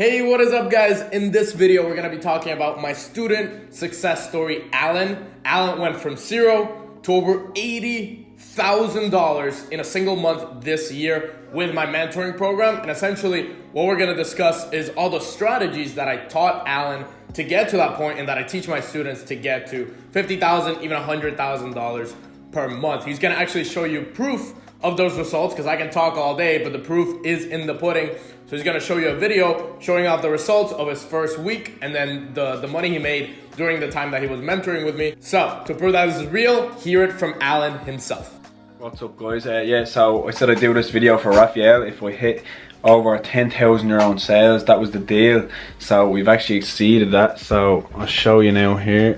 Hey, what is up guys? In this video, we're gonna be talking about my student success story, Alan. Alan went from zero to over $80,000 in a single month this year with my mentoring program. And essentially what we're gonna discuss is all the strategies that I taught Alan to get to that point and that I teach my students to get to $50,000, even $100,000 per month. He's gonna actually show you proof of those results because I can talk all day, but the proof is in the pudding. So he's gonna show you a video showing off the results of his first week and then the money he made during the time that he was mentoring with me. So to prove that this is real, hear it from Alan himself. What's up guys? So I said I'd do this video for Rafael if we hit over 10,000 euro in sales. That was the deal. So we've actually exceeded that. So I'll show you now here.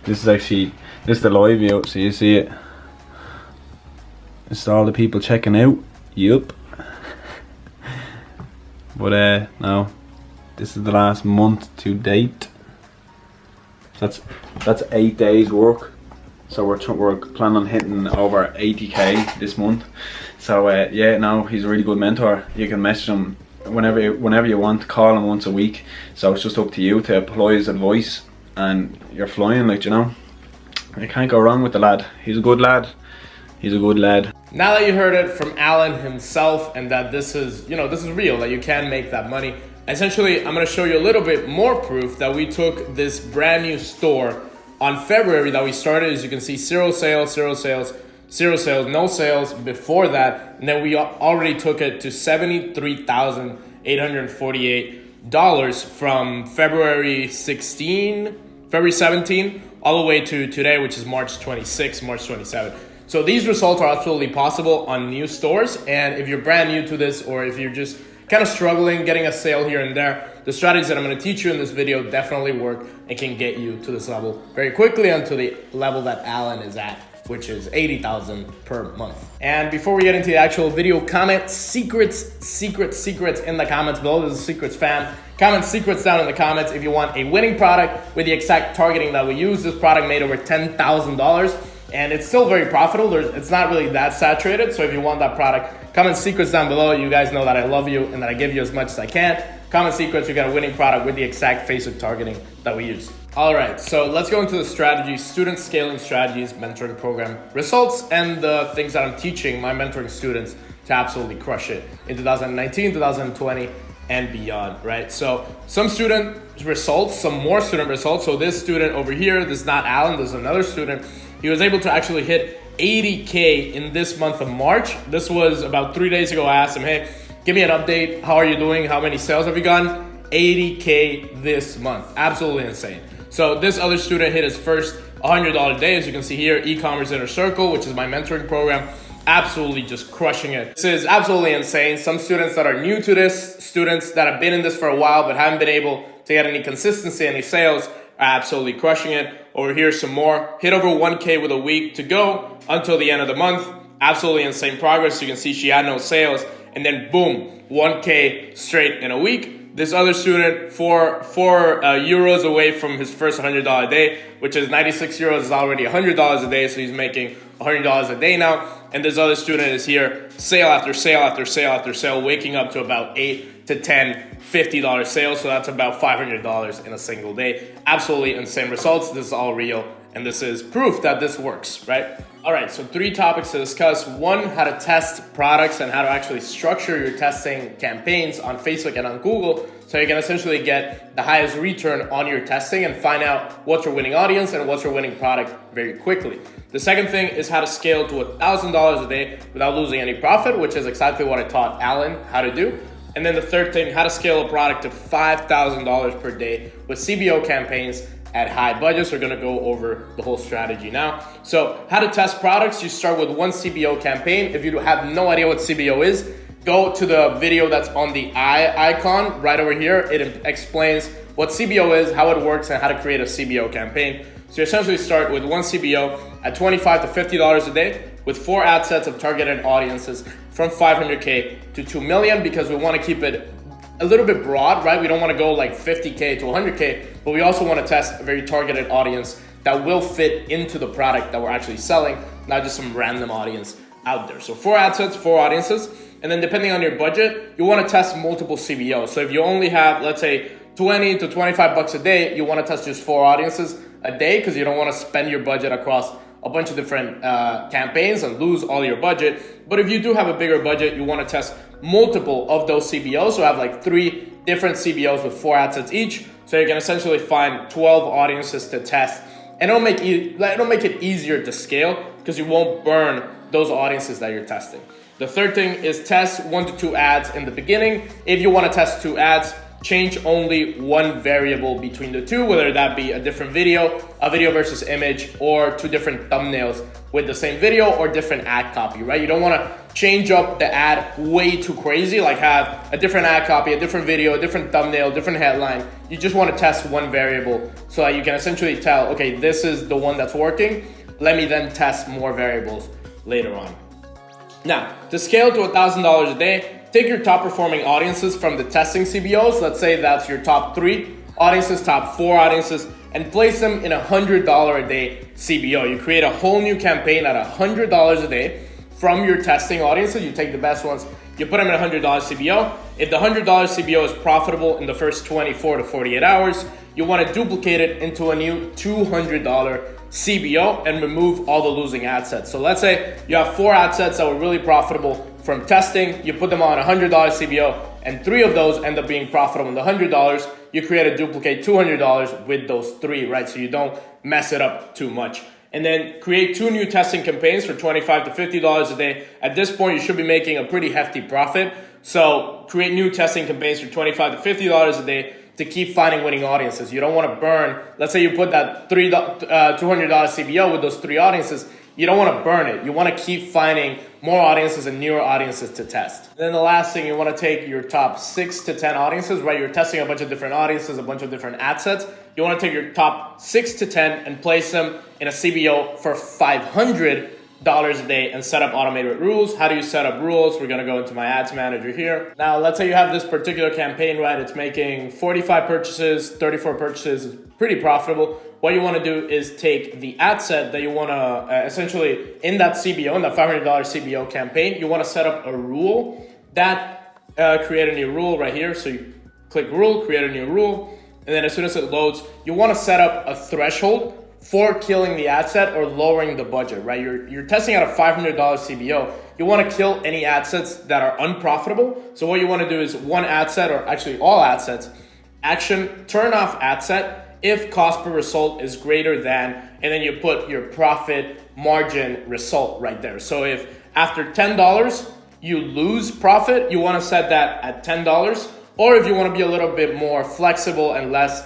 This is the live view, so you see it. This is all the people checking out. Yup. But no, this is the last month to date. That's 8 days work. So we're planning on hitting over 80k this month. So yeah, no, he's a really good mentor. You can message him whenever you want, call him once a week. So it's just up to you to apply his advice, and you're flying, like, you know. You can't go wrong with the lad. He's a good lad. He's a good lad. Now that you heard it from Alan himself and that this is real, that you can make that money, essentially I'm gonna show you a little bit more proof that we took this brand new store on February that we started. As you can see, zero sales, no sales before that. And then we already took it to $73,848 from February 17, all the way to today, which is March 26, March 27. So these results are absolutely possible on new stores. And if you're brand new to this, or if you're just kind of struggling getting a sale here and there, the strategies that I'm going to teach you in this video definitely work and can get you to this level very quickly, and to the level that Alan is at, which is 80,000 per month. And before we get into the actual video, comment secrets in the comments below. This is Secrets fam. Comment secrets down in the comments if you want a winning product with the exact targeting that we use. This product made over $10,000. And it's still very profitable. It's not really that saturated. So if you want that product, comment secrets down below. You guys know that I love you and that I give you as much as I can. Comment secrets, you got a winning product with the exact Facebook targeting that we use. All right, so let's go into the strategies, student scaling strategies, mentoring program results, and the things that I'm teaching my mentoring students to absolutely crush it in 2019, 2020, and beyond, right? So some student results, some more student results. So this student over here, this is not Alan, this is another student. He was able to actually hit 80K in this month of March. This was about 3 days ago. I asked him, hey, give me an update. How are you doing? How many sales have you gotten? 80K this month. Absolutely insane. So this other student hit his first $100 day. As you can see here, e-commerce inner circle, which is my mentoring program. Absolutely just crushing it. This is absolutely insane. Some students that are new to this, students that have been in this for a while but haven't been able to get any consistency, any sales, are absolutely crushing it. Over here, some more. Hit over 1K with a week to go until the end of the month. Absolutely insane progress. You can see she had no sales, and then boom, 1K straight in a week. This other student, four euros away from his first $100 day, which is 96 euros is already $100 a day, so he's making $100 a day now. And this other student is here, sale after sale after sale after sale, waking up to about 8 to 10 $50 sales. So that's about $500 in a single day. Absolutely insane results. This is all real, and this is proof that this works, right? All right, so 3 topics to discuss. 1, how to test products and how to actually structure your testing campaigns on Facebook and on Google, so you can essentially get the highest return on your testing and find out what's your winning audience and what's your winning product very quickly. The second thing is how to scale to $1,000 a day without losing any profit, which is exactly what I taught Alan how to do. And then the third thing, how to scale a product to $5,000 per day with CBO campaigns at high budgets. We're gonna go over the whole strategy now. So how to test products, you start with one CBO campaign. If you have no idea what CBO is, go to the video that's on the eye icon right over here. It explains what CBO is, how it works, and how to create a CBO campaign. So you essentially start with one CBO at $25 to $50 a day with 4 ad sets of targeted audiences from 500K to 2 million, because we wanna keep it a little bit broad, right? We don't wanna go like 50K to 100K, but we also wanna test a very targeted audience that will fit into the product that we're actually selling, not just some random audience out there. So 4 ad sets, 4 audiences. And then depending on your budget, you want to test multiple CBOs. So if you only have, let's say, 20 to 25 bucks a day, you want to test just 4 audiences a day because you don't want to spend your budget across a bunch of different campaigns and lose all your budget. But if you do have a bigger budget, you want to test multiple of those CBOs. So have like 3 different CBOs with 4 ad sets each. So you can essentially find 12 audiences to test. And it'll make it easier to scale because you won't burn those audiences that you're testing. The third thing is test 1 to 2 ads in the beginning. If you want to test 2 ads, change only one variable between the 2, whether that be a different video, a video versus image, or 2 different thumbnails with the same video or different ad copy, right? You don't want to change up the ad way too crazy, like have a different ad copy, a different video, a different thumbnail, different headline. You just want to test one variable so that you can essentially tell, okay, this is the one that's working. Let me then test more variables later on. Now, to scale to $1,000 a day, take your top performing audiences from the testing CBOs. Let's say that's your top 3 audiences, top 4 audiences, and place them in $100 a day CBO. You create a whole new campaign at $100 a day from your testing audiences. You take the best ones, you put them in $100 CBO. If the $100 CBO is profitable in the first 24 to 48 hours, you want to duplicate it into a new $200 CBO and remove all the losing ad sets. So let's say you have 4 ad sets that were really profitable from testing, you put them on a $100 CBO, and 3 of those end up being profitable in the $100. You create a duplicate $200 with those 3, right? So you don't mess it up too much. And then create 2 new testing campaigns for $25 to $50 a day. At this point, you should be making a pretty hefty profit. So create new testing campaigns for $25 to $50 a day to keep finding winning audiences. You don't want to burn, let's say you put that $200 CBO with those 3 audiences, you don't want to burn it. You want to keep finding more audiences and newer audiences to test. Then the last thing, you want to take your top 6 to 10 audiences, right? You're testing a bunch of different audiences, a bunch of different ad sets. You want to take your top 6 to 10 and place them in a CBO for $500 a day and set up automated rules. How do you set up rules? We're going to go into my ads manager here. Now, let's say you have this particular campaign, right? It's making 45 purchases, 34 purchases, it's pretty profitable. What you want to do is take the ad set that you want to essentially in that CBO, in that $500 CBO campaign, you want to set up a rule that create a new rule right here. So you click rule, create a new rule. And then as soon as it loads, you want to set up a threshold for killing the ad set or lowering the budget, right? You're testing out a $500 CBO. You want to kill any ad sets that are unprofitable. So what you want to do is one ad set, or actually all ad sets, action, turn off ad set if cost per result is greater than, and then you put your profit margin result right there. So if after $10 you lose profit, you want to set that at $10. Or if you want to be a little bit more flexible and less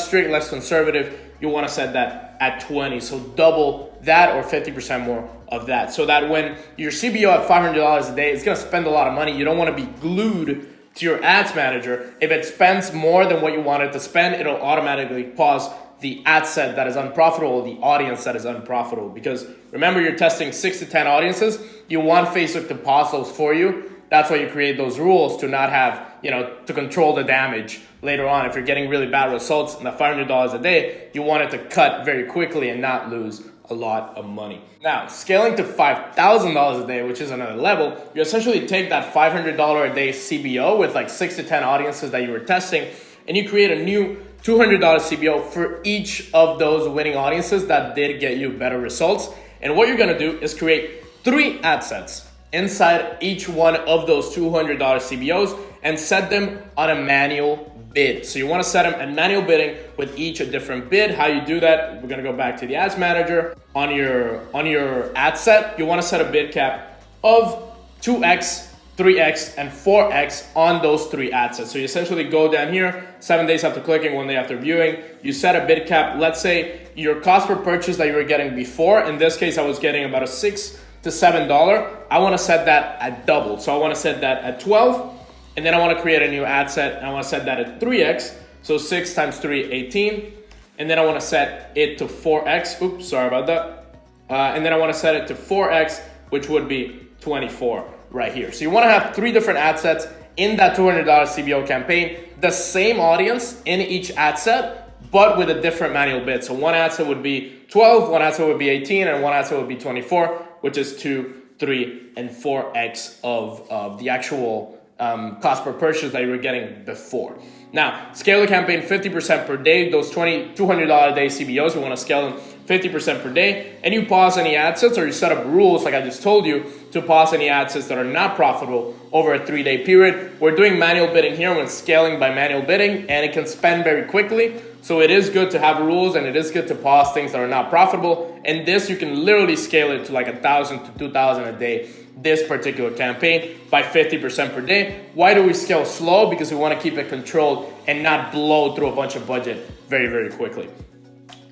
strict, less conservative, you want to set that at 20. So double that or 50% more of that. So that when your CBO at $500 a day is going to spend a lot of money, you don't want to be glued to your ads manager. If it spends more than what you want it to spend, it'll automatically pause the ad set that is unprofitable, the audience that is unprofitable. Because remember, you're testing 6 to 10 audiences. You want Facebook to pause those for you. That's why you create those rules to not have, to control the damage later on. If you're getting really bad results in the $500 a day, you want it to cut very quickly and not lose a lot of money. Now, scaling to $5,000 a day, which is another level, you essentially take that $500 a day CBO with like 6 to 10 audiences that you were testing, and you create a new $200 CBO for each of those winning audiences that did get you better results. And what you're gonna do is create 3 ad sets inside each one of those $200 CBOs and set them on a manual bid. So you want to set them at manual bidding with each a different bid. How you do that, we're going to go back to the ads manager. On your ad set, you want to set a bid cap of 2x, 3x, and 4x on those 3 ad sets. So you essentially go down here, 7 days after clicking, 1 day after viewing, you set a bid cap. Let's say your cost per purchase that you were getting before, in this case I was getting about a $6 to $7. I want to set that at double. So I want to set that at 12. And then I want to create a new ad set, and I want to set that at 3x. So 6 times 3, 18. And then I want to set it to 4x. Oops, sorry about that. And then I want to set it to 4x, which would be 24 right here. So you want to have 3 different ad sets in that $200 CBO campaign, the same audience in each ad set, but with a different manual bid. So one ad set would be 12, one ad set would be 18, and one ad set would be 24, which is 2, 3, and 4x of the actual cost per purchase that you were getting before. Now, scale the campaign 50% per day. Those $200 a day CBOs, we want to scale them 50% per day. And you pause any ad sets, or you set up rules, like I just told you, to pause any ad sets that are not profitable over a 3-day period. We're doing manual bidding here when scaling by manual bidding, and it can spend very quickly. So it is good to have rules, and it is good to pause things that are not profitable. And this, you can literally scale it to like 1,000 to 2,000 a day, this particular campaign, by 50% per day. Why do we scale slow? Because we want to keep it controlled and not blow through a bunch of budget very, very quickly.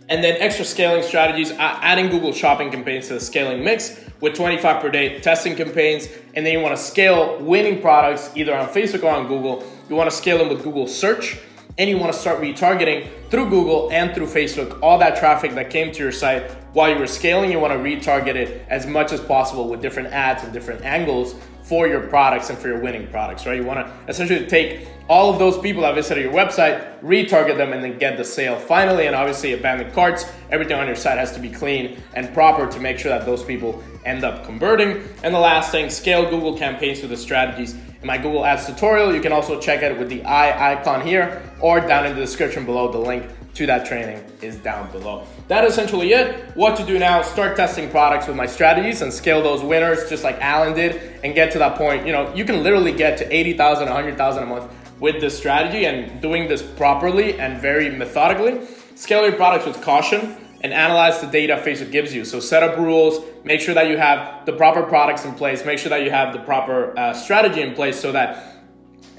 And then extra scaling strategies, adding Google shopping campaigns to the scaling mix with 25 per day testing campaigns. And then you want to scale winning products either on Facebook or on Google. You want to scale them with Google search, and you want to start retargeting through Google and through Facebook all that traffic that came to your site while you were scaling. You want to retarget it as much as possible with different ads and different angles for your products and for your winning products, right? You want to essentially take all of those people that visited your website, retarget them, and then get the sale finally. And obviously abandoned carts, everything on your site has to be clean and proper to make sure that those people end up converting. And the last thing, scale Google campaigns with the strategies. In my Google Ads tutorial, you can also check it with the icon here, or down in the description below. The link to that training is down below. That is essentially it. What to do now: start testing products with my strategies and scale those winners just like Alan did, and get to that point. You know, you can literally get to 80,000, 100,000 a month with this strategy, and doing this properly and very methodically. Scale your products with caution and analyze the data Facebook gives you. So set up rules, make sure that you have the proper products in place, make sure that you have the proper strategy in place, so that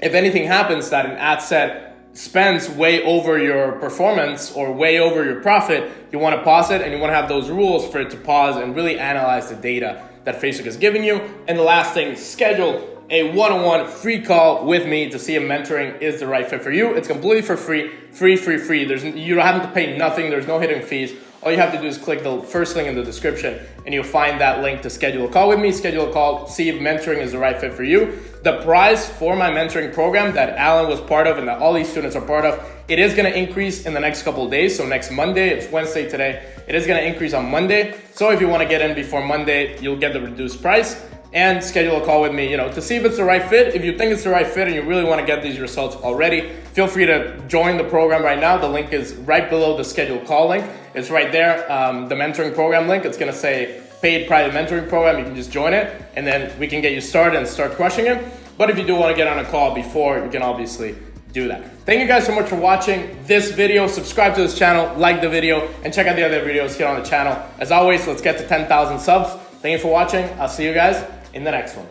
if anything happens, that an ad set spends way over your performance or way over your profit, you want to pause it, and you want to have those rules for it to pause and really analyze the data that Facebook is giving you. And the last thing, schedule a one-on-one free call with me to see if mentoring is the right fit for you. It's completely for free. You don't have to pay nothing. There's no hidden fees. All you have to do is click the first link in the description, and you'll find that link to schedule a call with me. Schedule a call, see if mentoring is the right fit for you. The price for my mentoring program that Alan was part of and that all these students are part of, it is going to increase in the next couple of days. So next Monday, it's Wednesday today, it is going to increase on Monday. So if you want to get in before Monday, you'll get the reduced price. And schedule a call with me, to see if it's the right fit. If you think it's the right fit and you really want to get these results already, feel free to join the program right now. The link is right below the schedule call link. It's right there, the mentoring program link. It's going to say paid private mentoring program. You can just join it, and then we can get you started and start crushing it. But if you do want to get on a call before, you can obviously do that. Thank you guys so much for watching this video. Subscribe to this channel, like the video, and check out the other videos here on the channel. As always, let's get to 10,000 subs. Thank you for watching. I'll see you guys in the next one.